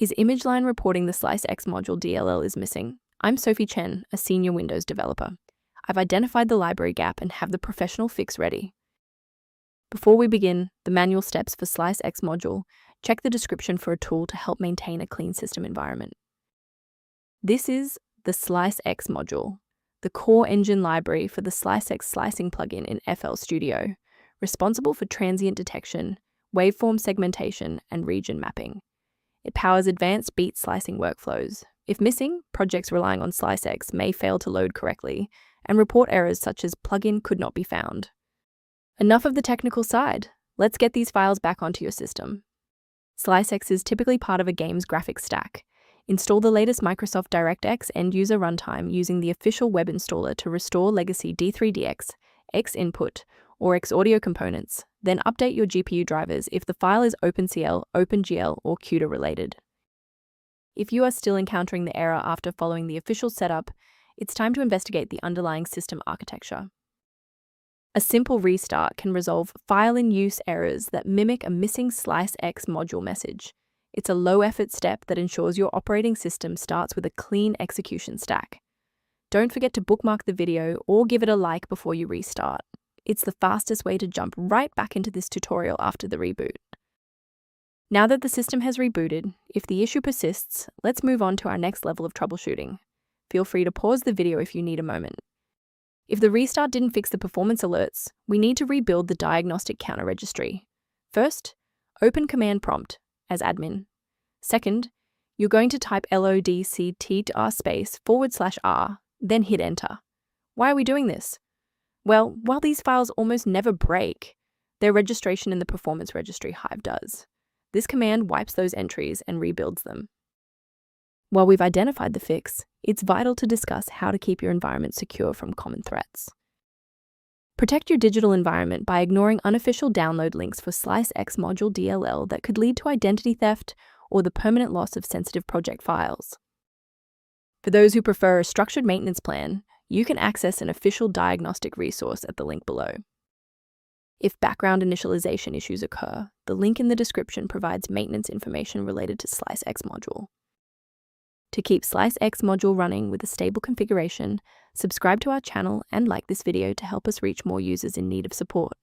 Is image line reporting the Slicex module DLL is missing? I'm Sophie Chen, a senior Windows developer. I've identified the library gap and have the professional fix ready. Before we begin, the manual steps for Slicex module, check the description for a tool to help maintain a clean system environment. This is the Slicex module, the core engine library for the Slicex slicing plugin in FL Studio, responsible for transient detection, waveform segmentation, and region mapping. It powers advanced beat slicing workflows. If missing, projects relying on Slicex may fail to load correctly and report errors such as plugin could not be found. Enough of the technical side. Let's get these files back onto your system. Slicex is typically part of a game's graphics stack. Install the latest Microsoft DirectX end-user runtime using the official web installer to restore legacy D3DX, X-Input, or X-Audio components, then update your GPU drivers if the file is OpenCL, OpenGL, or CUDA related. If you are still encountering the error after following the official setup, it's time to investigate the underlying system architecture. A simple restart can resolve file-in-use errors that mimic a missing Slicex module message. It's a low-effort step that ensures your operating system starts with a clean execution stack. Don't forget to bookmark the video or give it a like before you restart. It's the fastest way to jump right back into this tutorial after the reboot. Now that the system has rebooted, if the issue persists, let's move on to our next level of troubleshooting. Feel free to pause the video if you need a moment. If the restart didn't fix the performance alerts, we need to rebuild the diagnostic counter registry. First, open command prompt as admin. Second, you're going to type lodctr/r, then hit enter. Why are we doing this? Well, while these files almost never break, their registration in the performance registry Hive does. This command wipes those entries and rebuilds them. While we've identified the fix, it's vital to discuss how to keep your environment secure from common threats. Protect your digital environment by ignoring unofficial download links for Slicex module DLL that could lead to identity theft or the permanent loss of sensitive project files. For those who prefer a structured maintenance plan, you can access an official diagnostic resource at the link below. If background initialization issues occur, the link in the description provides maintenance information related to Slicex module. To keep Slicex module running with a stable configuration, subscribe to our channel and like this video to help us reach more users in need of support.